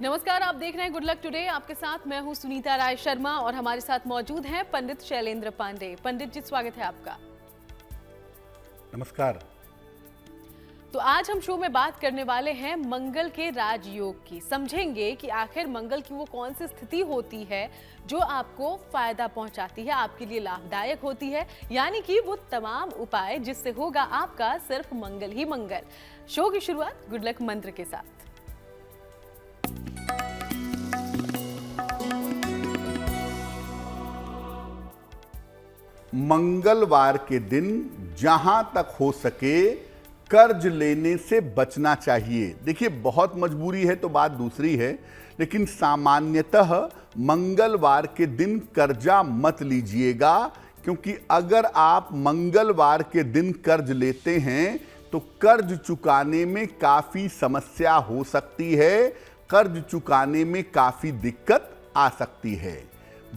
नमस्कार, आप देख रहे हैं गुड लक टुडे। आपके साथ मैं हूं सुनीता राय शर्मा और हमारे साथ मौजूद हैं पंडित शैलेंद्र पांडे। पंडित जी, स्वागत है आपका। नमस्कार। तो आज हम शो में बात करने वाले हैं मंगल के राजयोग की। समझेंगे कि आखिर मंगल की वो कौन सी स्थिति होती है जो आपको फायदा पहुंचाती है, आपके लिए लाभदायक होती है, यानी कि वो तमाम उपाय जिससे होगा आपका सिर्फ मंगल ही मंगल। शो की शुरुआत गुड लक मंत्र के साथ। मंगलवार के दिन जहां तक हो सके कर्ज लेने से बचना चाहिए। देखिए, बहुत मजबूरी है तो बात दूसरी है, लेकिन सामान्यतः मंगलवार के दिन कर्जा मत लीजिएगा, क्योंकि अगर आप मंगलवार के दिन कर्ज लेते हैं तो कर्ज चुकाने में काफी समस्या हो सकती है, कर्ज चुकाने में काफी दिक्कत आ सकती है।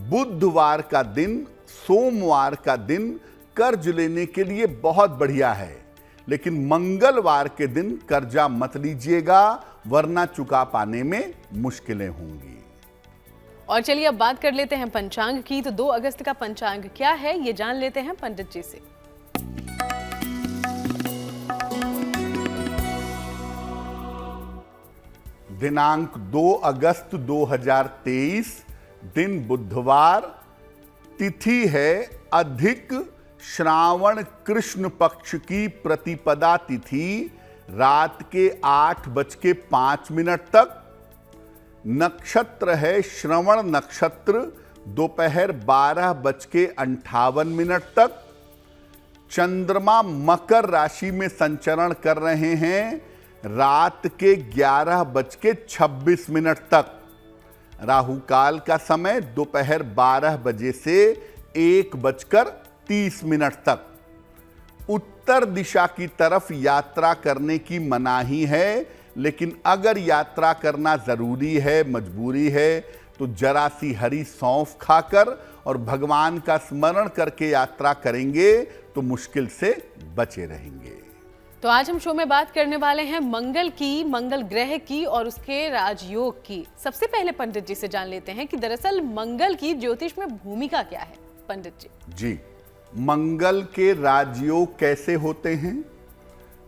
बुधवार का दिन, सोमवार का दिन कर्ज लेने के लिए बहुत बढ़िया है, लेकिन मंगलवार के दिन कर्जा मत लीजिएगा, वरना चुका पाने में मुश्किलें होंगी। और चलिए अब बात कर लेते हैं पंचांग की। तो 2 अगस्त का पंचांग क्या है, ये जान लेते हैं पंडित जी से। दिनांक 2 अगस्त 2023, दिन बुधवार, तिथि है अधिक श्रावण कृष्ण पक्ष की प्रतिपदा तिथि, रात के 8:05 तक। नक्षत्र है श्रवण नक्षत्र, दोपहर 12:58 तक। चंद्रमा मकर राशि में संचरण कर रहे हैं, रात के 11:26 तक। राहु काल का समय दोपहर 12 बजे से 1:30 तक। उत्तर दिशा की तरफ यात्रा करने की मनाही है, लेकिन अगर यात्रा करना जरूरी है, मजबूरी है, तो जरा सी हरी सौंफ खाकर और भगवान का स्मरण करके यात्रा करेंगे तो मुश्किल से बचे रहेंगे। तो आज हम शो में बात करने वाले हैं मंगल की, मंगल ग्रह की और उसके राजयोग की। सबसे पहले पंडित जी से जान लेते हैं कि दरअसल मंगल की ज्योतिष में भूमिका क्या है। पंडित जी जी, मंगल के राजयोग कैसे होते हैं,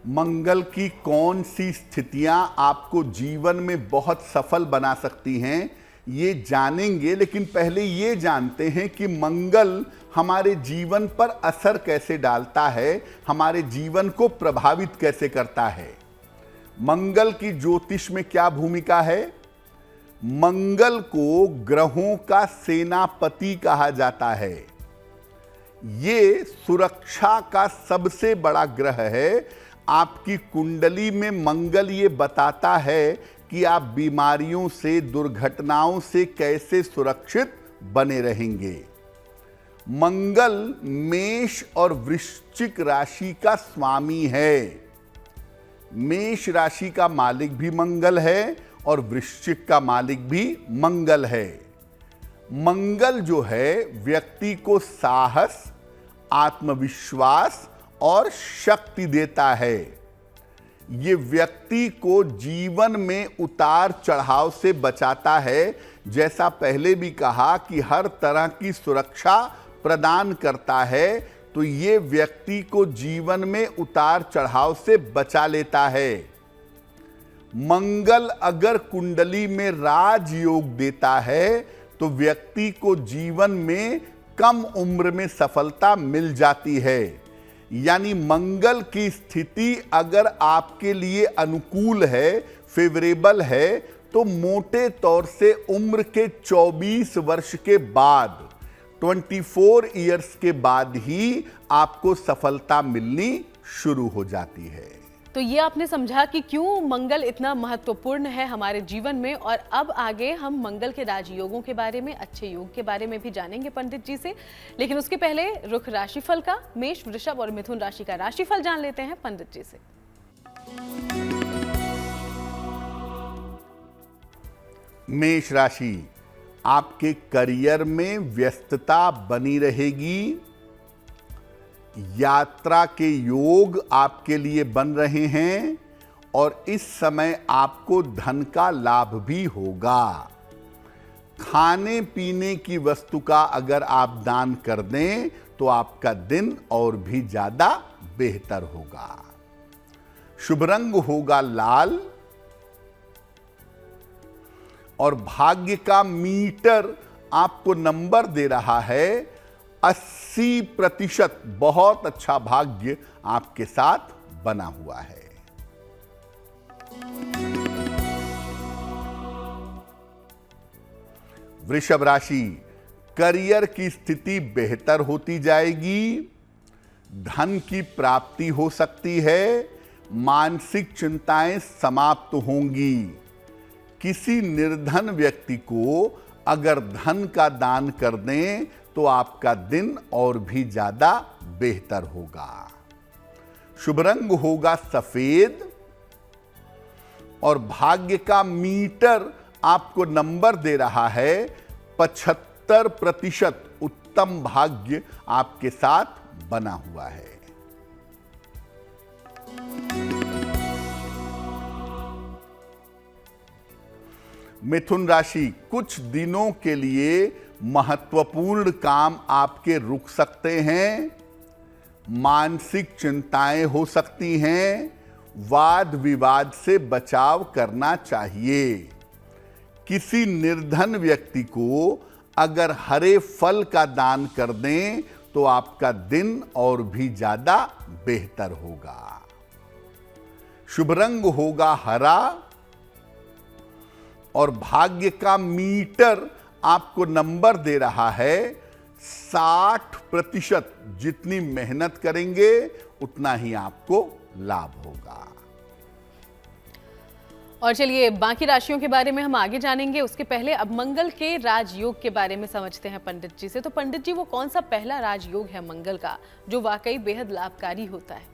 मंगल की कौन सी स्थितियां आपको जीवन में बहुत सफल बना सकती हैं, ये जानेंगे। लेकिन पहले ये जानते हैं कि मंगल हमारे जीवन पर असर कैसे डालता है, हमारे जीवन को प्रभावित कैसे करता है। मंगल की ज्योतिष में क्या भूमिका है? मंगल को ग्रहों का सेनापति कहा जाता है। ये सुरक्षा का सबसे बड़ा ग्रह है। आपकी कुंडली में मंगल ये बताता है कि आप बीमारियों से, दुर्घटनाओं से कैसे सुरक्षित बने रहेंगे। मंगल मेष और वृश्चिक राशि का स्वामी है। मेष राशि का मालिक भी मंगल है और वृश्चिक का मालिक भी मंगल है। मंगल जो है व्यक्ति को साहस, आत्मविश्वास और शक्ति देता है। ये व्यक्ति को जीवन में उतार चढ़ाव से बचाता है। जैसा पहले भी कहा कि हर तरह की सुरक्षा प्रदान करता है, तो ये व्यक्ति को जीवन में उतार चढ़ाव से बचा लेता है। मंगल अगर कुंडली में राजयोग देता है तो व्यक्ति को जीवन में कम उम्र में सफलता मिल जाती है। यानी मंगल की स्थिति अगर आपके लिए अनुकूल है, फेवरेबल है, तो मोटे तौर से उम्र के 24 वर्ष के बाद, 24 इयर्स के बाद ही आपको सफलता मिलनी शुरू हो जाती है। तो ये आपने समझा कि क्यों मंगल इतना महत्वपूर्ण है हमारे जीवन में। और अब आगे हम मंगल के राजयोगों के बारे में, अच्छे योग के बारे में भी जानेंगे पंडित जी से। लेकिन उसके पहले रुख राशिफल का, मेष, वृषभ और मिथुन राशि का राशिफल जान लेते हैं पंडित जी से। मेष राशि, आपके करियर में व्यस्तता बनी रहेगी। यात्रा के योग आपके लिए बन रहे हैं और इस समय आपको धन का लाभ भी होगा। खाने पीने की वस्तु का अगर आप दान कर दें तो आपका दिन और भी ज्यादा बेहतर होगा। शुभ रंग होगा लाल और भाग्य का मीटर आपको नंबर दे रहा है 80%। बहुत अच्छा भाग्य आपके साथ बना हुआ है। वृषभ राशि, करियर की स्थिति बेहतर होती जाएगी। धन की प्राप्ति हो सकती है। मानसिक चिंताएं समाप्त होंगी। किसी निर्धन व्यक्ति को अगर धन का दान कर दें तो आपका दिन और भी ज्यादा बेहतर होगा। शुभ रंग होगा सफेद और भाग्य का मीटर आपको नंबर दे रहा है 75%। उत्तम भाग्य आपके साथ बना हुआ है। मिथुन राशि, कुछ दिनों के लिए महत्वपूर्ण काम आपके रुक सकते हैं। मानसिक चिंताएं हो सकती हैं। वाद विवाद से बचाव करना चाहिए। किसी निर्धन व्यक्ति को अगर हरे फल का दान कर दें तो आपका दिन और भी ज्यादा बेहतर होगा। शुभ रंग होगा हरा और भाग्य का मीटर आपको नंबर दे रहा है 60%। जितनी मेहनत करेंगे उतना ही आपको लाभ होगा। और चलिए बाकी राशियों के बारे में हम आगे जानेंगे। उसके पहले अब मंगल के राजयोग के बारे में समझते हैं पंडित जी से। तो पंडित जी, वो कौन सा पहला राजयोग है मंगल का जो वाकई बेहद लाभकारी होता है?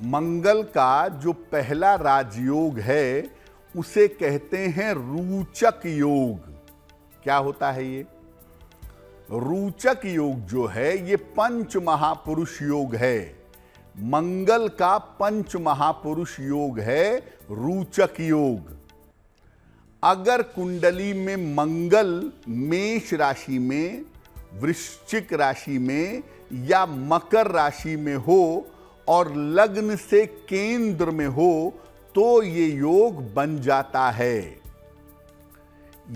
मंगल का जो पहला राजयोग है उसे कहते हैं रूचक योग। क्या होता है ये? रूचक योग जो है ये पंच महापुरुष योग है। मंगल का पंच महापुरुष योग है रूचक योग। अगर कुंडली में मंगल मेष राशि में, वृश्चिक राशि में या मकर राशि में हो और लग्न से केंद्र में हो तो ये योग बन जाता है।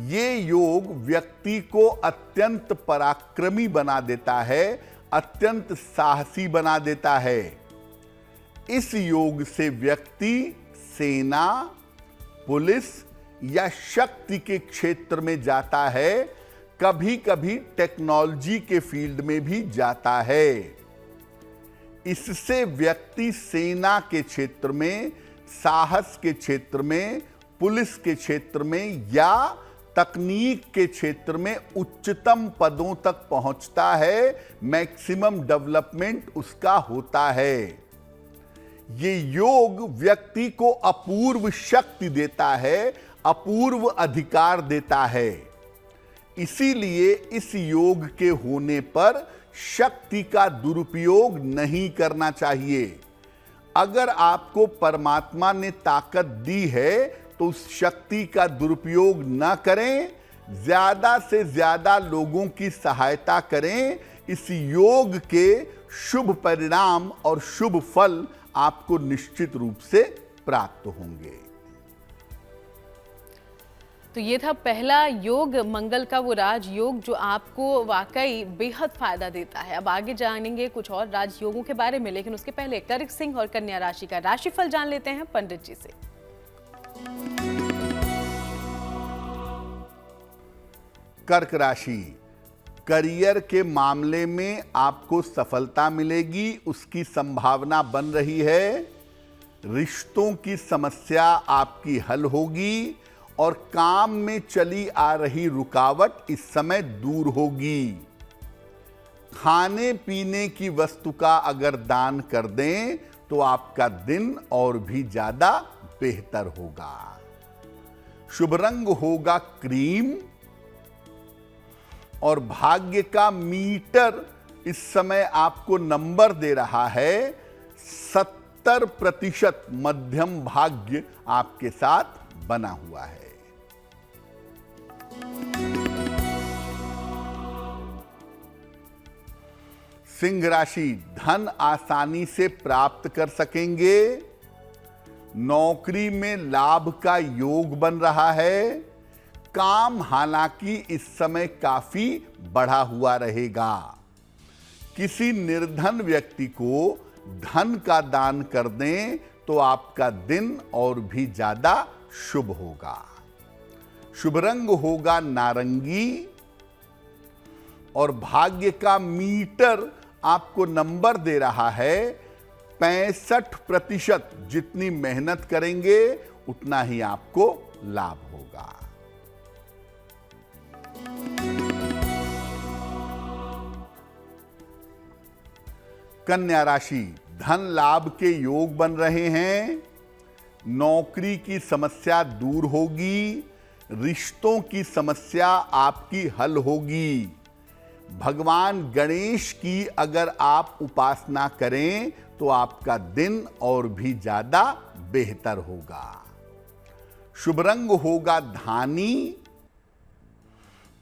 ये योग व्यक्ति को अत्यंत पराक्रमी बना देता है, अत्यंत साहसी बना देता है। इस योग से व्यक्ति सेना, पुलिस या शक्ति के क्षेत्र में जाता है। कभी कभी टेक्नोलॉजी के फील्ड में भी जाता है। इससे व्यक्ति सेना के क्षेत्र में, साहस के क्षेत्र में, पुलिस के क्षेत्र में या तकनीक के क्षेत्र में उच्चतम पदों तक पहुंचता है। मैक्सिमम डेवलपमेंट उसका होता है। ये योग व्यक्ति को अपूर्व शक्ति देता है, अपूर्व अधिकार देता है। इसीलिए इस योग के होने पर शक्ति का दुरुपयोग नहीं करना चाहिए। अगर आपको परमात्मा ने ताकत दी है तो उस शक्ति का दुरुपयोग न करें। ज्यादा से ज्यादा लोगों की सहायता करें। इस योग के शुभ परिणाम और शुभ फल आपको निश्चित रूप से प्राप्त होंगे। तो ये था पहला योग मंगल का, वो राजयोग जो आपको वाकई बेहद फायदा देता है। अब आगे जानेंगे कुछ और राजयोगों के बारे में, लेकिन उसके पहले कर्क सिंह और कन्या राशि का राशिफल जान लेते हैं पंडित जी से। कर्क राशि, करियर के मामले में आपको सफलता मिलेगी, उसकी संभावना बन रही है। रिश्तों की समस्या आपकी हल होगी और काम में चली आ रही रुकावट इस समय दूर होगी। खाने पीने की वस्तु का अगर दान कर दें तो आपका दिन और भी ज्यादा बेहतर होगा। शुभ रंग होगा क्रीम और भाग्य का मीटर इस समय आपको नंबर दे रहा है 75% मध्यम भाग्य आपके साथ बना हुआ है। सिंह राशि, धन आसानी से प्राप्त कर सकेंगे। नौकरी में लाभ का योग बन रहा है। काम हालांकि इस समय काफी बढ़ा हुआ रहेगा। किसी निर्धन व्यक्ति को धन का दान कर दें तो आपका दिन और भी ज्यादा शुभ होगा। शुभ रंग होगा नारंगी और भाग्य का मीटर आपको नंबर दे रहा है 65%। जितनी मेहनत करेंगे उतना ही आपको लाभ होगा। कन्या राशि, धन लाभ के योग बन रहे हैं। नौकरी की समस्या दूर होगी। रिश्तों की समस्या आपकी हल होगी। भगवान गणेश की अगर आप उपासना करें तो आपका दिन और भी ज्यादा बेहतर होगा। शुभ रंग होगा धानी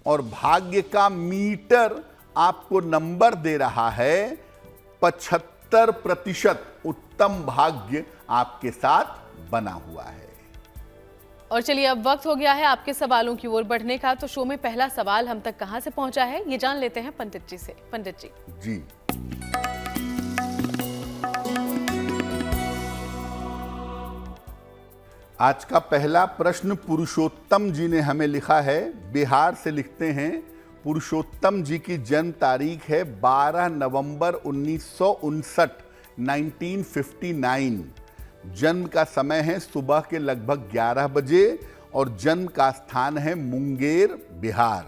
और भाग्य का मीटर आपको नंबर दे रहा है 75%। उत्तम भाग्य आपके साथ बना हुआ है। और चलिए अब वक्त हो गया है आपके सवालों की ओर बढ़ने का। तो शो में पहला सवाल हम तक कहां से पहुंचा है ये जान लेते हैं पंडित जी से। पंडित जी जी, आज का पहला प्रश्न पुरुषोत्तम जी ने हमें लिखा है। बिहार से लिखते हैं। पुरुषोत्तम जी की जन्म तारीख है 12 नवंबर 1959, 1959। जन्म का समय है सुबह के लगभग 11 बजे और जन्म का स्थान है मुंगेर, बिहार।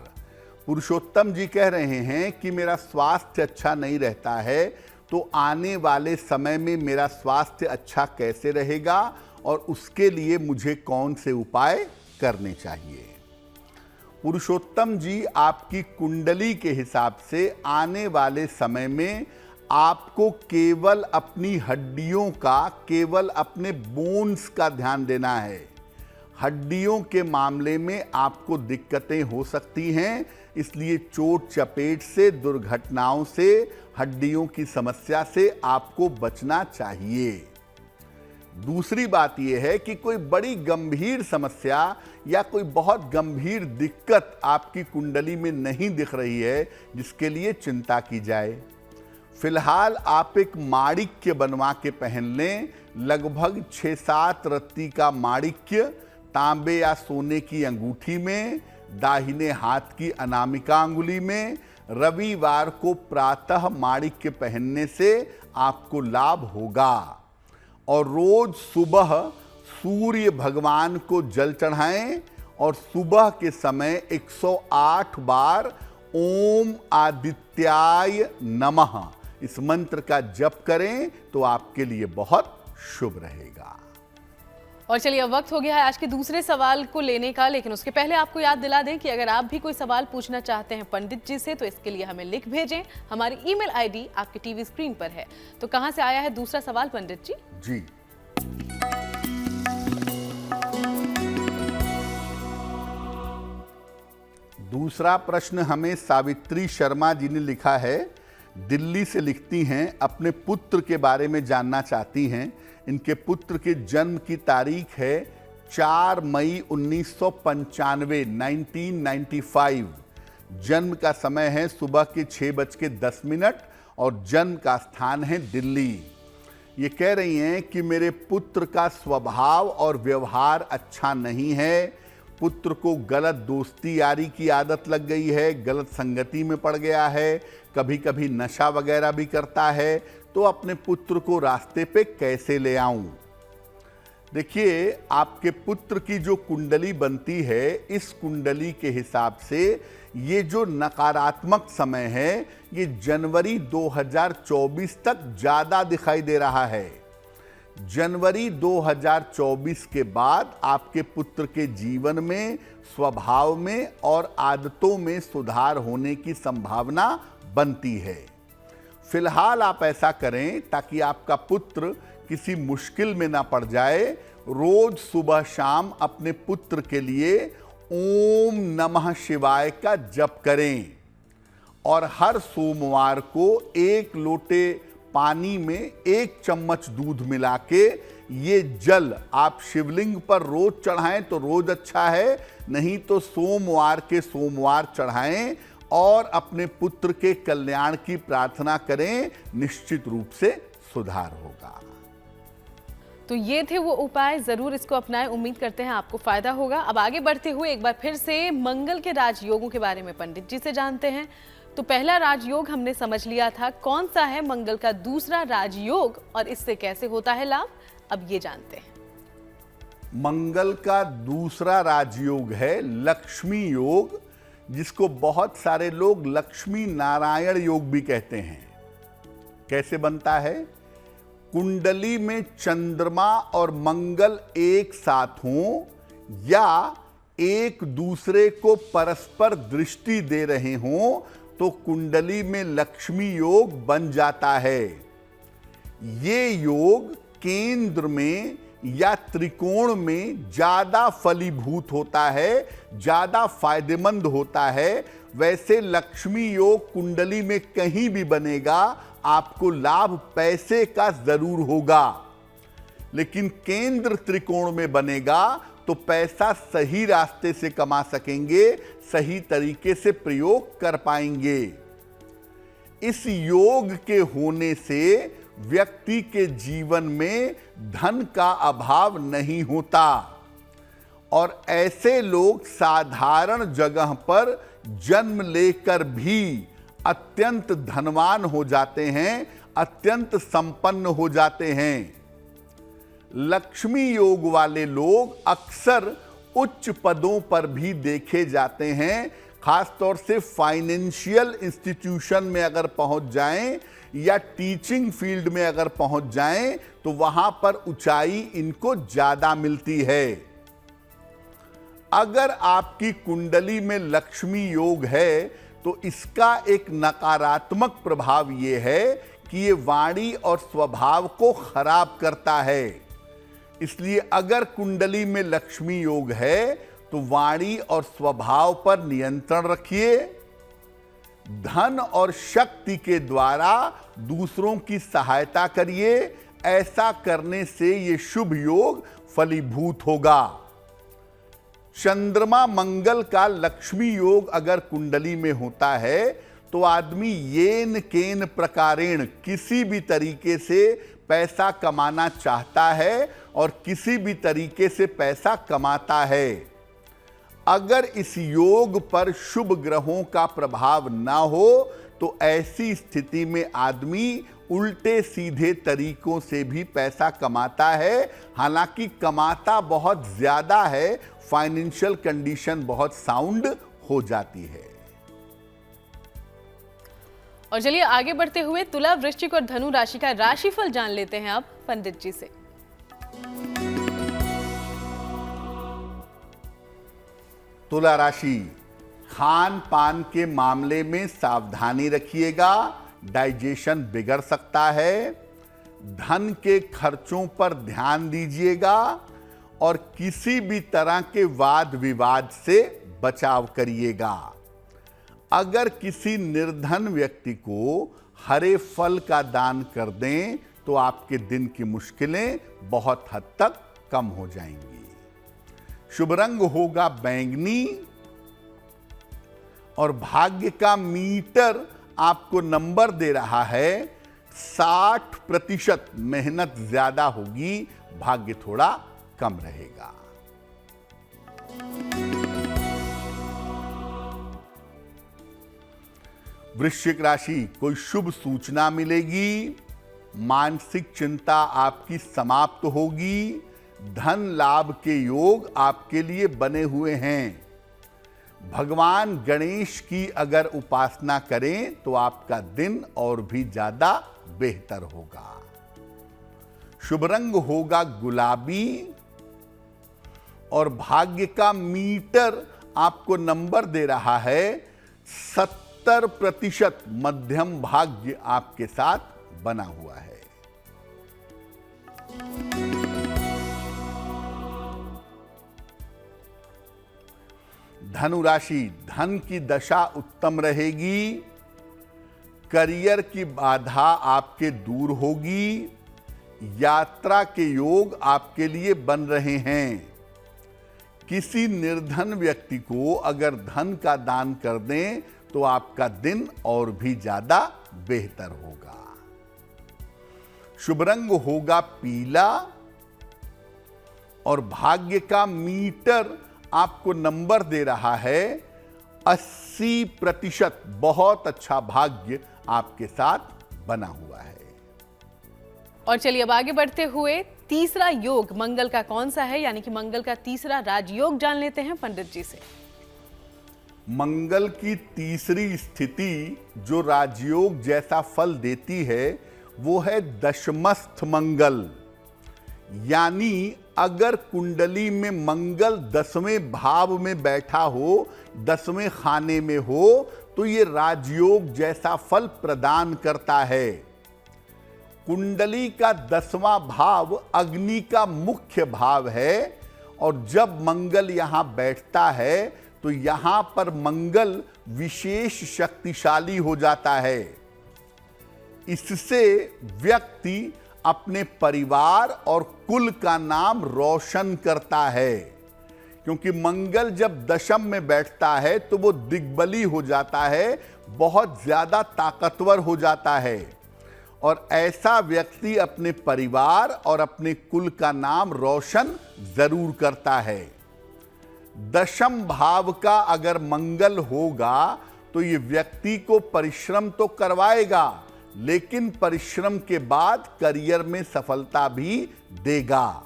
पुरुषोत्तम जी कह रहे हैं कि मेरा स्वास्थ्य अच्छा नहीं रहता है, तो आने वाले समय में मेरा स्वास्थ्य अच्छा कैसे रहेगा और उसके लिए मुझे कौन से उपाय करने चाहिए। पुरुषोत्तम जी, आपकी कुंडली के हिसाब से आने वाले समय में आपको केवल अपनी हड्डियों का, केवल अपने बोन्स का ध्यान देना है। हड्डियों के मामले में आपको दिक्कतें हो सकती हैं, इसलिए चोट चपेट से, दुर्घटनाओं से, हड्डियों की समस्या से आपको बचना चाहिए। दूसरी बात यह है कि कोई बड़ी गंभीर समस्या या कोई बहुत गंभीर दिक्कत आपकी कुंडली में नहीं दिख रही है जिसके लिए चिंता की जाए। फिलहाल आप एक माणिक्य बनवा के पहन लें। लगभग 6-7 रत्ती का माणिक्य तांबे या सोने की अंगूठी में, दाहिने हाथ की अनामिका अंगुली में। रविवार को प्रातः माणिक्य पहनने से आपको लाभ होगा। और रोज सुबह सूर्य भगवान को जल चढ़ाएं और सुबह के समय 108 बार ओम आदित्याय नमः इस मंत्र का जप करें तो आपके लिए बहुत शुभ रहेगा। और चलिए अब वक्त हो गया है आज के दूसरे सवाल को लेने का, लेकिन उसके पहले आपको याद दिला दें कि अगर आप भी कोई सवाल पूछना चाहते हैं पंडित जी से तो इसके लिए हमें लिख भेजें। हमारी ईमेल आईडी आपके टीवी स्क्रीन पर है। तो कहां से आया है दूसरा सवाल पंडित जी? जी, दूसरा प्रश्न हमें सावित्री शर्मा जी ने लिखा है। दिल्ली से लिखती हैं, अपने पुत्र के बारे में जानना चाहती हैं। इनके पुत्र के जन्म की तारीख है 4 मई 1995, 1995। जन्म का समय है सुबह के 6:10 और जन्म का स्थान है दिल्ली। ये कह रही हैं कि मेरे पुत्र का स्वभाव और व्यवहार अच्छा नहीं है। पुत्र को गलत दोस्ती यारी की आदत लग गई है, गलत संगति में पड़ गया है, कभी कभी नशा वगैरह भी करता है। तो अपने पुत्र को रास्ते पे कैसे ले आऊं? देखिए, आपके पुत्र की जो कुंडली बनती है, इस कुंडली के हिसाब से ये जो नकारात्मक समय है ये जनवरी 2024 तक ज़्यादा दिखाई दे रहा है। जनवरी 2024 के बाद आपके पुत्र के जीवन में, स्वभाव में और आदतों में सुधार होने की संभावना बनती है। फिलहाल आप ऐसा करें ताकि आपका पुत्र किसी मुश्किल में ना पड़ जाए। रोज सुबह शाम अपने पुत्र के लिए ओम नमः शिवाय का जप करें और हर सोमवार को 1 लोटे पानी में 1 चम्मच दूध मिला के ये जल आप शिवलिंग पर रोज चढ़ाएं तो रोज अच्छा है, नहीं तो सोमवार के सोमवार चढ़ाएं और अपने पुत्र के कल्याण की प्रार्थना करें। निश्चित रूप से सुधार होगा। तो ये थे वो उपाय, जरूर इसको अपनाएं। उम्मीद करते हैं आपको फायदा होगा। अब आगे बढ़ते हुए एक बार फिर से मंगल के राजयोगों के बारे में पंडित जी से जानते हैं। तो पहला राजयोग हमने समझ लिया था, कौन सा है मंगल का दूसरा राजयोग और इससे कैसे होता है लाभ, अब ये जानते हैं। मंगल का दूसरा राजयोग है लक्ष्मी योग, जिसको बहुत सारे लोग लक्ष्मी नारायण योग भी कहते हैं। कैसे बनता है? कुंडली में चंद्रमा और मंगल एक साथ हों या एक दूसरे को परस्पर दृष्टि दे रहे हों तो कुंडली में लक्ष्मी योग बन जाता है। ये योग केंद्र में या त्रिकोण में ज्यादा फलीभूत होता है, ज्यादा फायदेमंद होता है। वैसे लक्ष्मी योग कुंडली में कहीं भी बनेगा, आपको लाभ पैसे का जरूर होगा, लेकिन केंद्र त्रिकोण में बनेगा तो पैसा सही रास्ते से कमा सकेंगे, सही तरीके से प्रयोग कर पाएंगे। इस योग के होने से व्यक्ति के जीवन में धन का अभाव नहीं होता और ऐसे लोग साधारण जगह पर जन्म लेकर भी अत्यंत धनवान हो जाते हैं, अत्यंत संपन्न हो जाते हैं। लक्ष्मी योग वाले लोग अक्सर उच्च पदों पर भी देखे जाते हैं, खासतौर से फाइनेंशियल इंस्टीट्यूशन में अगर पहुंच जाएं या टीचिंग फील्ड में अगर पहुंच जाएं तो वहां पर ऊंचाई इनको ज्यादा मिलती है। अगर आपकी कुंडली में लक्ष्मी योग है तो इसका एक नकारात्मक प्रभाव यह है कि ये वाणी और स्वभाव को खराब करता है। इसलिए अगर कुंडली में लक्ष्मी योग है तो वाणी और स्वभाव पर नियंत्रण रखिए। धन और शक्ति के द्वारा दूसरों की सहायता करिए। ऐसा करने से ये शुभ योग फलीभूत होगा। चंद्रमा मंगल का लक्ष्मी योग अगर कुंडली में होता है तो आदमी येन केन प्रकारेण किसी भी तरीके से पैसा कमाना चाहता है और किसी भी तरीके से पैसा कमाता है। अगर इस योग पर शुभ ग्रहों का प्रभाव ना हो तो ऐसी स्थिति में आदमी उल्टे सीधे तरीकों से भी पैसा कमाता है। हालांकि कमाता बहुत ज्यादा है, फाइनेंशियल कंडीशन बहुत साउंड हो जाती है। और चलिए आगे बढ़ते हुए तुला, वृश्चिक और धनु राशि का राशिफल जान लेते हैं अब पंडित जी से। तुला राशि, खान पान के मामले में सावधानी रखिएगा, डाइजेशन बिगड़ सकता है। धन के खर्चों पर ध्यान दीजिएगा और किसी भी तरह के वाद विवाद से बचाव करिएगा। अगर किसी निर्धन व्यक्ति को हरे फल का दान कर दें तो आपके दिन की मुश्किलें बहुत हद तक कम हो जाएंगी। शुभ रंग होगा बैंगनी और भाग्य का मीटर आपको नंबर दे रहा है 60%। मेहनत ज्यादा होगी, भाग्य थोड़ा कम रहेगा। वृश्चिक राशि, कोई शुभ सूचना मिलेगी, मानसिक चिंता आपकी समाप्त होगी, धन लाभ के योग आपके लिए बने हुए हैं। भगवान गणेश की अगर उपासना करें तो आपका दिन और भी ज्यादा बेहतर होगा। शुभ रंग होगा गुलाबी और भाग्य का मीटर आपको नंबर दे रहा है 70 70% मध्यम भाग्य आपके साथ बना हुआ है। धनु राशि, धन की दशा उत्तम रहेगी, करियर की बाधा आपके दूर होगी, यात्रा के योग आपके लिए बन रहे हैं। किसी निर्धन व्यक्ति को अगर धन का दान कर दें तो आपका दिन और भी ज्यादा बेहतर होगा। शुभ रंग होगा पीला और भाग्य का मीटर आपको नंबर दे रहा है 80%। बहुत अच्छा भाग्य आपके साथ बना हुआ है। और चलिए अब आगे बढ़ते हुए तीसरा योग मंगल का कौन सा है, यानी कि मंगल का तीसरा राजयोग जान लेते हैं पंडित जी से। मंगल की तीसरी स्थिति जो राजयोग जैसा फल देती है वो है दशमस्थ मंगल। यानी अगर कुंडली में मंगल 10वें भाव में बैठा हो, 10वें खाने में हो, तो ये राजयोग जैसा फल प्रदान करता है। कुंडली का 10वां भाव अग्नि का मुख्य भाव है और जब मंगल यहां बैठता है तो यहां पर मंगल विशेष शक्तिशाली हो जाता है। इससे व्यक्ति अपने परिवार और कुल का नाम रोशन करता है, क्योंकि मंगल जब दशम में बैठता है तो वो दिग्बली हो जाता है, बहुत ज्यादा ताकतवर हो जाता है और ऐसा व्यक्ति अपने परिवार और अपने कुल का नाम रोशन जरूर करता है। दशम भाव का अगर मंगल होगा तो ये व्यक्ति को परिश्रम तो करवाएगा, लेकिन परिश्रम के बाद करियर में सफलता भी देगा।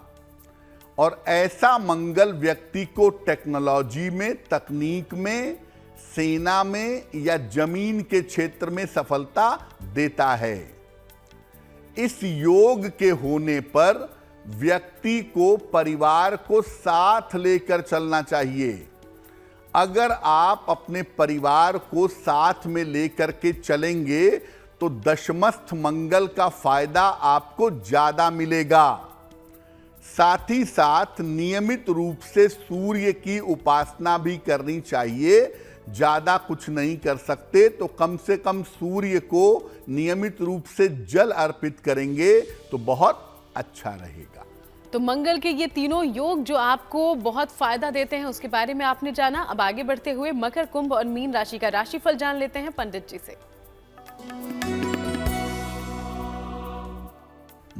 और ऐसा मंगल व्यक्ति को टेक्नोलॉजी में, तकनीक में, सेना में या जमीन के क्षेत्र में सफलता देता है। इस योग के होने पर व्यक्ति को परिवार को साथ लेकर चलना चाहिए। अगर आप अपने परिवार को साथ में लेकर के चलेंगे तो दशमस्थ मंगल का फायदा आपको ज्यादा मिलेगा। साथ ही साथ नियमित रूप से सूर्य की उपासना भी करनी चाहिए। ज्यादा कुछ नहीं कर सकते तो कम से कम सूर्य को नियमित रूप से जल अर्पित करेंगे तो बहुत अच्छा रहेगा। तो मंगल के ये तीनों योग जो आपको बहुत फायदा देते हैं उसके बारे में आपने जाना। अब आगे बढ़ते हुए मकर, कुंभ और मीन राशि का राशिफल जान लेते हैं पंडित जी से।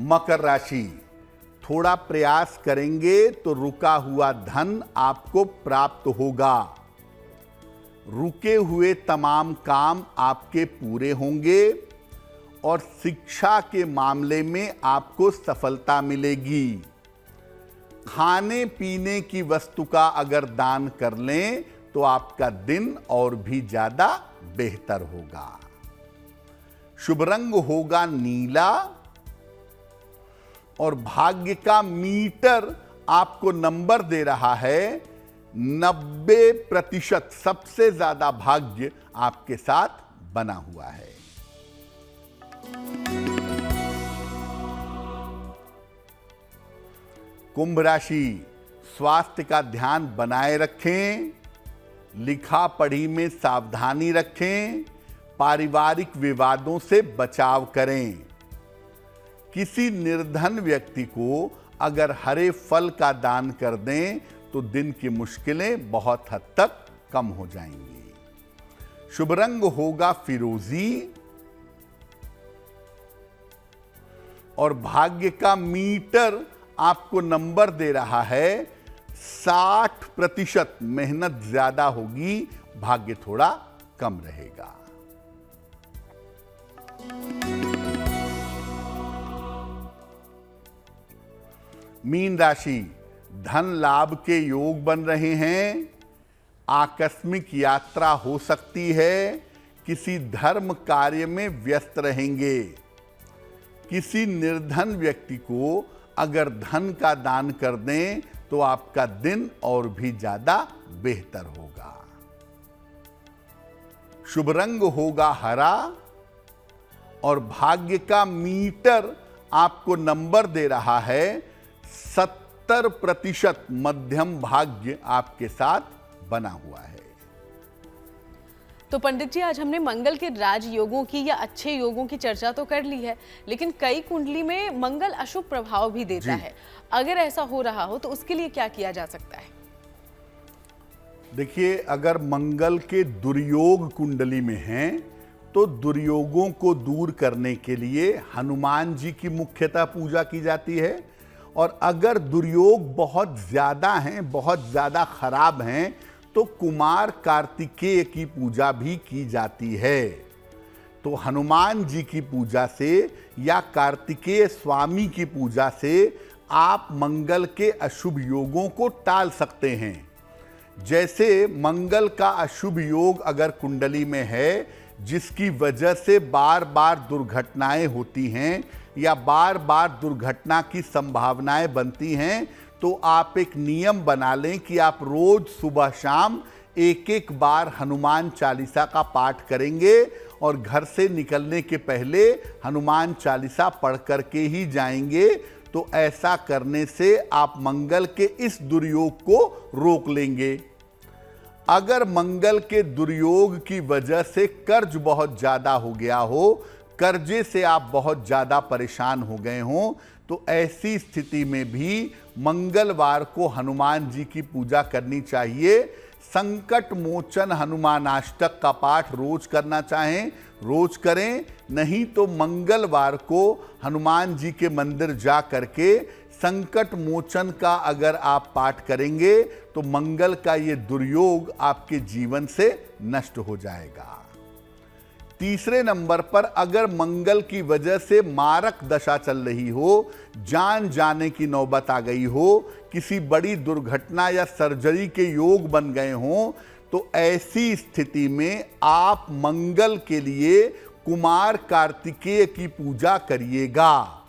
मकर राशि, थोड़ा प्रयास करेंगे तो रुका हुआ धन आपको प्राप्त होगा। रुके हुए तमाम काम आपके पूरे होंगे और शिक्षा के मामले में आपको सफलता मिलेगी। खाने पीने की वस्तु का अगर दान कर लें तो आपका दिन और भी ज्यादा बेहतर होगा। शुभ रंग होगा नीला और भाग्य का मीटर आपको नंबर दे रहा है 90%। सबसे ज्यादा भाग्य आपके साथ बना हुआ है। कुंभ राशि, स्वास्थ्य का ध्यान बनाए रखें, लिखा पढ़ी में सावधानी रखें, पारिवारिक विवादों से बचाव करें। किसी निर्धन व्यक्ति को अगर हरे फल का दान कर दें तो दिन की मुश्किलें बहुत हद तक कम हो जाएंगी। शुभ रंग होगा फिरोजी और भाग्य का मीटर आपको नंबर दे रहा है 60%। मेहनत ज्यादा होगी, भाग्य थोड़ा कम रहेगा। मीन राशि, धन लाभ के योग बन रहे हैं। आकस्मिक यात्रा हो सकती है। किसी धर्म कार्य में व्यस्त रहेंगे। किसी निर्धन व्यक्ति को अगर धन का दान कर दें तो आपका दिन और भी ज्यादा बेहतर होगा। शुभ रंग होगा हरा और भाग्य का मीटर आपको नंबर दे रहा है 70% मध्यम भाग्य आपके साथ बना हुआ है। तो पंडित जी, आज हमने मंगल के राजयोगों की या अच्छे योगों की चर्चा तो कर ली है, लेकिन कई कुंडली में मंगल अशुभ प्रभाव भी देता है। अगर ऐसा हो रहा हो तो उसके लिए क्या किया जा सकता है? देखिए, अगर मंगल के दुर्योग कुंडली में हैं तो दुर्योगों को दूर करने के लिए हनुमान जी की मुख्यतः पूजा की जाती है। और अगर दुर्योग बहुत ज्यादा हैं, बहुत ज्यादा खराब हैं, तो कुमार कार्तिकेय की पूजा भी की जाती है। तो हनुमान जी की पूजा से या कार्तिकेय स्वामी की पूजा से आप मंगल के अशुभ योगों को टाल सकते हैं। जैसे मंगल का अशुभ योग अगर कुंडली में है, जिसकी वजह से बार बार दुर्घटनाएं होती हैं या बार बार दुर्घटना की संभावनाएं बनती हैं, तो आप एक नियम बना लें कि आप रोज सुबह शाम एक एक बार हनुमान चालीसा का पाठ करेंगे और घर से निकलने के पहले हनुमान चालीसा पढ़ करके ही जाएंगे। तो ऐसा करने से आप मंगल के इस दुर्योग को रोक लेंगे। अगर मंगल के दुर्योग की वजह से कर्ज बहुत ज्यादा हो गया हो, कर्जे से आप बहुत ज्यादा परेशान हो गए हों, तो ऐसी स्थिति में भी मंगलवार को हनुमान जी की पूजा करनी चाहिए। संकट मोचन हनुमानाष्टक का पाठ रोज करना चाहें रोज करें, नहीं तो मंगलवार को हनुमान जी के मंदिर जा करके संकट मोचन का अगर आप पाठ करेंगे तो मंगल का ये दुर्योग आपके जीवन से नष्ट हो जाएगा। तीसरे नंबर पर अगर मंगल की वजह से मारक दशा चल रही हो, जान जाने की नौबत आ गई हो, किसी बड़ी दुर्घटना या सर्जरी के योग बन गए हों, तो ऐसी स्थिति में आप मंगल के लिए कुमार कार्तिकेय की पूजा करिएगा।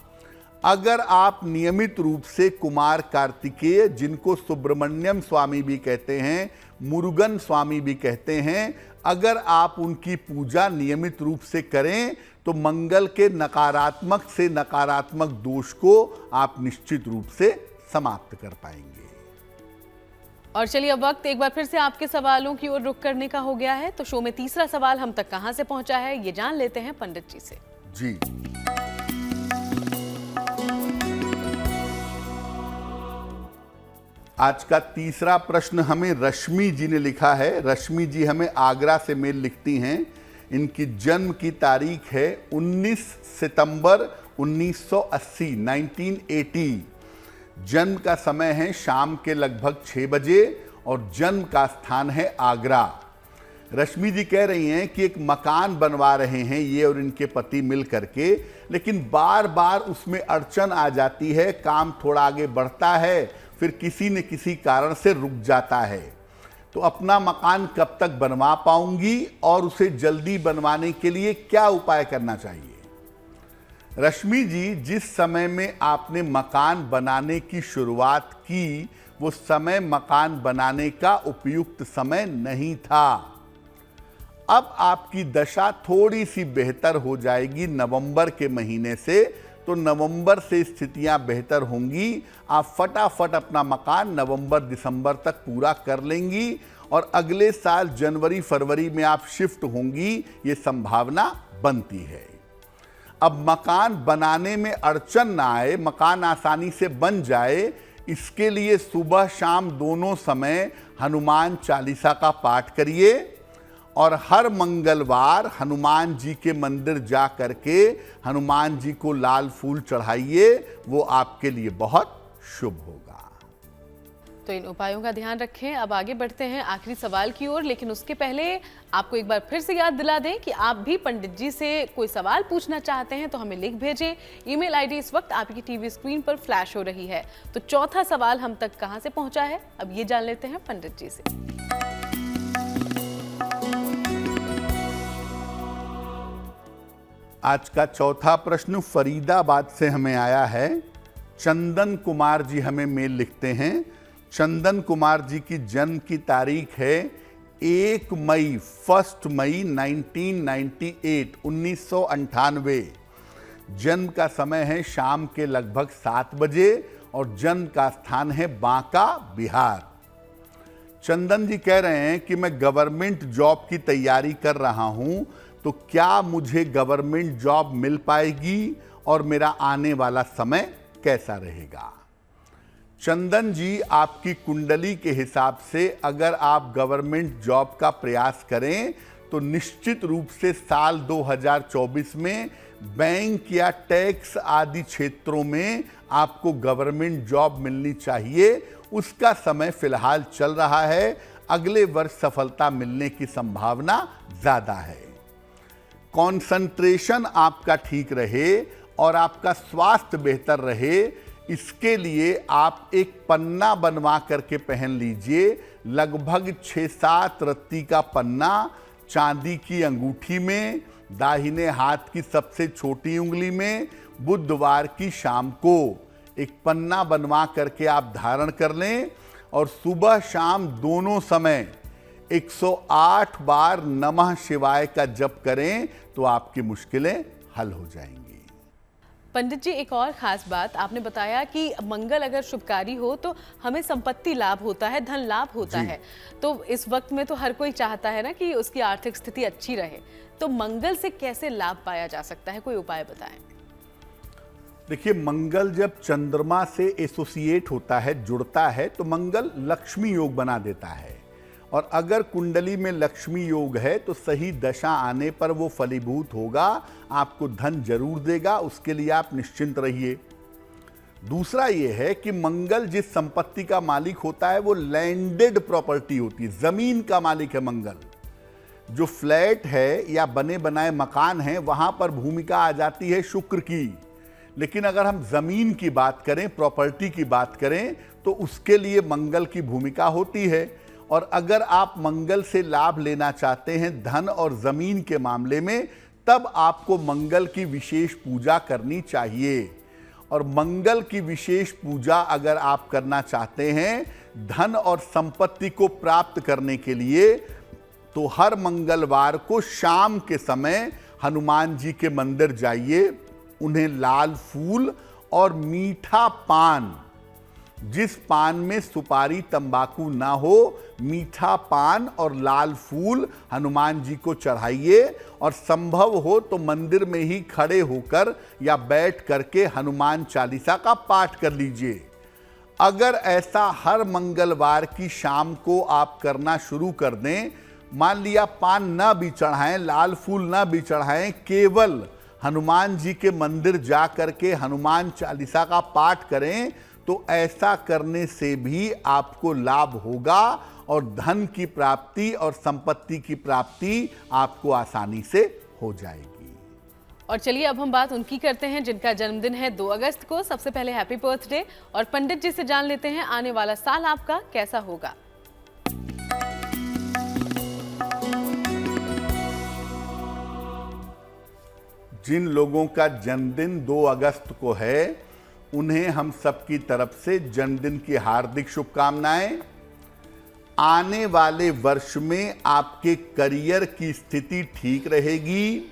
अगर आप नियमित रूप से कुमार कार्तिकेय, जिनको सुब्रमण्यम स्वामी भी कहते हैं, मुरुगन स्वामी भी कहते हैं, अगर आप उनकी पूजा नियमित रूप से करें तो मंगल के नकारात्मक से नकारात्मक दोष को आप निश्चित रूप से समाप्त कर पाएंगे। और चलिए, अब वक्त एक बार फिर से आपके सवालों की ओर रुख करने का हो गया है। तो शो में तीसरा सवाल हम तक कहां से पहुंचा है, ये जान लेते हैं पंडित जी से। जी, आज का तीसरा प्रश्न हमें रश्मि जी ने लिखा है। रश्मि जी हमें आगरा से मेल लिखती हैं। इनकी जन्म की तारीख है 19 सितंबर 1980, 1980। जन्म का समय है शाम के लगभग 6 बजे और जन्म का स्थान है आगरा। रश्मि जी कह रही हैं कि एक मकान बनवा रहे हैं ये और इनके पति मिल करके, लेकिन बार बार उसमें अड़चन आ जाती है, काम थोड़ा आगे बढ़ता है, फिर किसी न किसी कारण से रुक जाता है। तो अपना मकान कब तक बनवा पाऊंगी और उसे जल्दी बनवाने के लिए क्या उपाय करना चाहिए? रश्मि जी, जिस समय में आपने मकान बनाने की शुरुआत की, वो समय मकान बनाने का उपयुक्त समय नहीं था। अब आपकी दशा थोड़ी सी बेहतर हो जाएगी नवंबर के महीने से, तो नवंबर से स्थितियां बेहतर होंगी। आप फटाफट अपना मकान नवंबर दिसंबर तक पूरा कर लेंगी और अगले साल जनवरी फरवरी में आप शिफ्ट होंगी, ये संभावना बनती है। अब मकान बनाने में अड़चन ना आए, मकान आसानी से बन जाए, इसके लिए सुबह शाम दोनों समय हनुमान चालीसा का पाठ करिए और हर मंगलवार हनुमान जी के मंदिर जा करके हनुमान जी को लाल फूल चढ़ाइए, वो आपके लिए बहुत शुभ होगा। तो इन उपायों का ध्यान रखें। अब आगे बढ़ते हैं आखिरी सवाल की ओर, लेकिन उसके पहले आपको एक बार फिर से याद दिला दें कि आप भी पंडित जी से कोई सवाल पूछना चाहते हैं तो हमें लिख भेजें। ईमेल आईडी इस वक्त आपकी टीवी स्क्रीन पर फ्लैश हो रही है। तो चौथा सवाल हम तक कहां से पहुंचा है, अब ये जान लेते हैं पंडित जी से। आज का चौथा प्रश्न फरीदाबाद से हमें आया है। चंदन कुमार जी हमें मेल लिखते हैं। चंदन कुमार जी की जन्म की तारीख है 1 मई 1998 1998 जन्म का समय है शाम के लगभग 7 बजे और जन्म का स्थान है बांका, बिहार। चंदन जी कह रहे हैं कि मैं गवर्नमेंट जॉब की तैयारी कर रहा हूं, तो क्या मुझे गवर्नमेंट जॉब मिल पाएगी और मेरा आने वाला समय कैसा रहेगा? चंदन जी, आपकी कुंडली के हिसाब से अगर आप गवर्नमेंट जॉब का प्रयास करें तो निश्चित रूप से साल 2024 में बैंक या टैक्स आदि क्षेत्रों में आपको गवर्नमेंट जॉब मिलनी चाहिए। उसका समय फिलहाल चल रहा है, अगले वर्ष सफलता मिलने की संभावना ज्यादा है। कंसंट्रेशन आपका ठीक रहे और आपका स्वास्थ्य बेहतर रहे, इसके लिए आप एक पन्ना बनवा करके पहन लीजिए। लगभग 6-7 रत्ती का पन्ना चांदी की अंगूठी में, दाहिने हाथ की सबसे छोटी उंगली में, बुधवार की शाम को एक पन्ना बनवा करके आप धारण कर लें और सुबह शाम दोनों समय 108 बार नमः शिवाय का जप करें तो आपकी मुश्किलें हल हो जाएंगी। पंडित जी, एक और खास बात आपने बताया कि मंगल अगर शुभकारी हो तो हमें संपत्ति लाभ होता है, धन लाभ होता है। तो इस वक्त में तो हर कोई चाहता है ना कि उसकी आर्थिक स्थिति अच्छी रहे, तो मंगल से कैसे लाभ पाया जा सकता है, कोई उपाय बताएं। देखिए, मंगल जब चंद्रमा से एसोसिएट होता है, जुड़ता है, तो मंगल लक्ष्मी योग बना देता है। और अगर कुंडली में लक्ष्मी योग है तो सही दशा आने पर वो फलीभूत होगा, आपको धन जरूर देगा, उसके लिए आप निश्चिंत रहिए। दूसरा ये है कि मंगल जिस संपत्ति का मालिक होता है वो लैंडेड प्रॉपर्टी होती है, जमीन का मालिक है मंगल। जो फ्लैट है या बने बनाए मकान है वहां पर भूमिका आ जाती है शुक्र की। लेकिन अगर हम जमीन की बात करें, प्रॉपर्टी की बात करें, तो उसके लिए मंगल की भूमिका होती है। और अगर आप मंगल से लाभ लेना चाहते हैं धन और जमीन के मामले में, तब आपको मंगल की विशेष पूजा करनी चाहिए। और मंगल की विशेष पूजा अगर आप करना चाहते हैं धन और संपत्ति को प्राप्त करने के लिए, तो हर मंगलवार को शाम के समय हनुमान जी के मंदिर जाइए, उन्हें लाल फूल और मीठा पान, जिस पान में सुपारी तंबाकू ना हो, मीठा पान और लाल फूल हनुमान जी को चढ़ाइए। और संभव हो तो मंदिर में ही खड़े होकर या बैठ करके हनुमान चालीसा का पाठ कर लीजिए। अगर ऐसा हर मंगलवार की शाम को आप करना शुरू कर दें, मान लिया पान ना भी चढ़ाएं, लाल फूल ना भी चढ़ाएं, केवल हनुमान जी के मंदिर जा करके हनुमान चालीसा का पाठ करें, तो ऐसा करने से भी आपको लाभ होगा और धन की प्राप्ति और संपत्ति की प्राप्ति आपको आसानी से हो जाएगी। और चलिए अब हम बात उनकी करते हैं जिनका जन्मदिन है 2 अगस्त को। सबसे पहले हैप्पी बर्थडे। और पंडित जी से जान लेते हैं आने वाला साल आपका कैसा होगा। जिन लोगों का जन्मदिन 2 अगस्त को है, उन्हें हम सबकी तरफ से जन्मदिन की हार्दिक शुभकामनाएं। आने वाले वर्ष में आपके करियर की स्थिति ठीक रहेगी,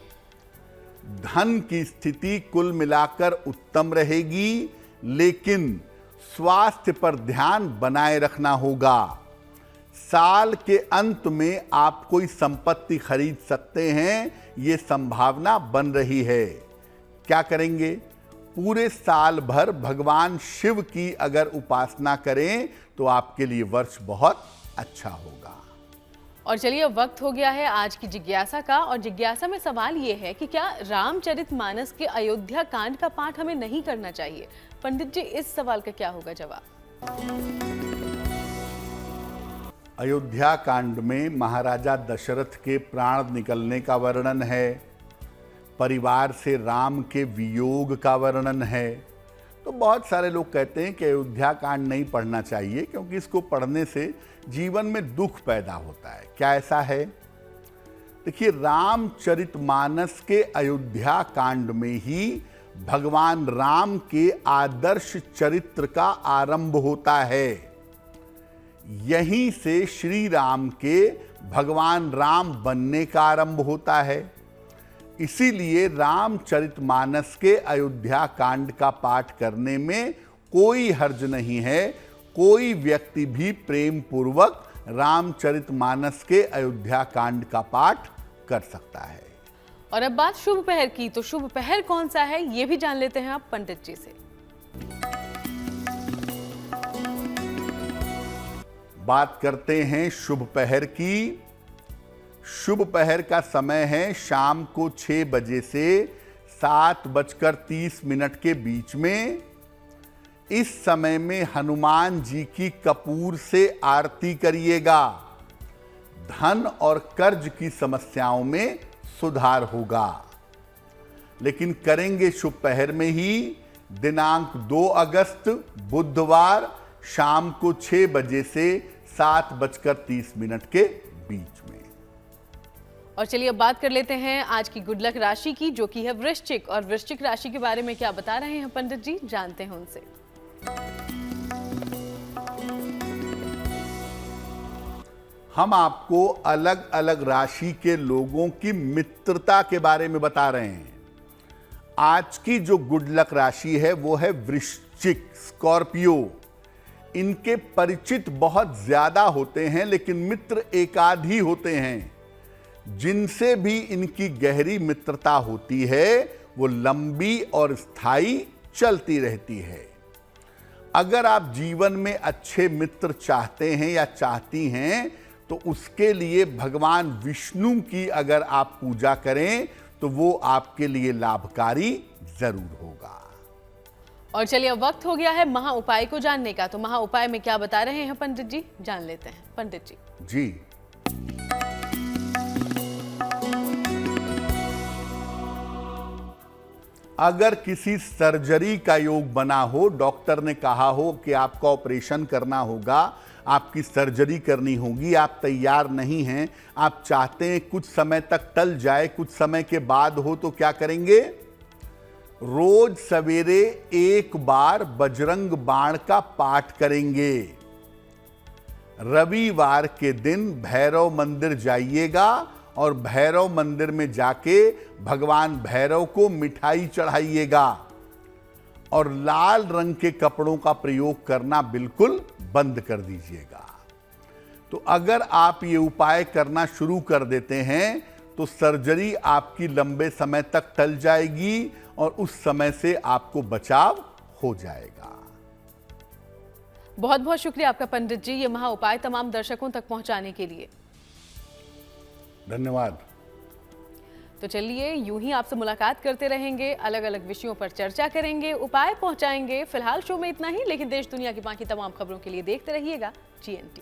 धन की स्थिति कुल मिलाकर उत्तम रहेगी, लेकिन स्वास्थ्य पर ध्यान बनाए रखना होगा। साल के अंत में आप कोई संपत्ति खरीद सकते हैं, ये संभावना बन रही है। क्या करेंगे? पूरे साल भर भगवान शिव की अगर उपासना करें तो आपके लिए वर्ष बहुत अच्छा होगा। और चलिए अब वक्त हो गया है आज की जिज्ञासा का। और जिज्ञासा में सवाल ये है कि क्या रामचरितमानस के अयोध्या कांड का पाठ हमें नहीं करना चाहिए? पंडित जी, इस सवाल का क्या होगा जवाब? अयोध्या कांड में महाराजा दशरथ के प्राण निकलने का वर्णन है, परिवार से राम के वियोग का वर्णन है। तो बहुत सारे लोग कहते हैं कि अयोध्या कांड नहीं पढ़ना चाहिए क्योंकि इसको पढ़ने से जीवन में दुख पैदा होता है। क्या ऐसा है? देखिए, रामचरितमानस के अयोध्या कांड में ही भगवान राम के आदर्श चरित्र का आरंभ होता है। यहीं से श्री राम के भगवान राम बनने का आरंभ होता है। इसीलिए रामचरितमानस के अयोध्या कांड का पाठ करने में कोई हर्ज नहीं है। कोई व्यक्ति भी प्रेम पूर्वक रामचरितमानस के अयोध्या कांड का पाठ कर सकता है। और अब बात शुभ पहर की, तो शुभ पहर कौन सा है ये भी जान लेते हैं आप पंडित जी से। बात करते हैं शुभ पहर की। शुभ पहर का समय है शाम को 6 बजे से 7:30 के बीच में। इस समय में हनुमान जी की कपूर से आरती करिएगा। धन और कर्ज की समस्याओं में सुधार होगा। लेकिन करेंगे शुभ पहर में ही, दिनांक 2 अगस्त बुधवार शाम को 6 बजे से 7:30 के बीच में। और चलिए अब बात कर लेते हैं आज की गुड लक राशि की, जो कि है वृश्चिक। और वृश्चिक राशि के बारे में क्या बता रहे हैं पंडित जी, जानते हैं उनसे। हम आपको अलग अलग राशि के लोगों की मित्रता के बारे में बता रहे हैं। आज की जो गुड लक राशि है वो है वृश्चिक, स्कॉर्पियो। इनके परिचित बहुत ज्यादा होते हैं, लेकिन मित्र एकाध ही होते हैं। जिनसे भी इनकी गहरी मित्रता होती है वो लंबी और स्थायी चलती रहती है। अगर आप जीवन में अच्छे मित्र चाहते हैं या चाहती हैं तो उसके लिए भगवान विष्णु की अगर आप पूजा करें तो वो आपके लिए लाभकारी जरूर होगा। और चलिए अब वक्त हो गया है महा उपाय को जानने का। तो महा उपाय में क्या बता रहे हैं पंडित जी, जान लेते हैं पंडित जी। जी, अगर किसी सर्जरी का योग बना हो, डॉक्टर ने कहा हो कि आपका ऑपरेशन करना होगा, आपकी सर्जरी करनी होगी, आप तैयार नहीं हैं, आप चाहते हैं कुछ समय तक टल जाए, कुछ समय के बाद हो, तो क्या करेंगे? रोज सवेरे 1 बार बजरंग बाण का पाठ करेंगे। रविवार के दिन भैरव मंदिर जाइएगा और भैरव मंदिर में जाके भगवान भैरव को मिठाई चढ़ाइएगा। और लाल रंग के कपड़ों का प्रयोग करना बिल्कुल बंद कर दीजिएगा। तो अगर आप ये उपाय करना शुरू कर देते हैं तो सर्जरी आपकी लंबे समय तक टल जाएगी और उस समय से आपको बचाव हो जाएगा। बहुत बहुत शुक्रिया आपका पंडित जी, ये महा उपाय तमाम दर्शकों तक पहुंचाने के लिए। धन्यवाद। तो चलिए यूं ही आपसे मुलाकात करते रहेंगे, अलग अलग विषयों पर चर्चा करेंगे, उपाय पहुंचाएंगे। फिलहाल शो में इतना ही, लेकिन देश दुनिया की बाकी तमाम खबरों के लिए देखते रहिएगा GNT।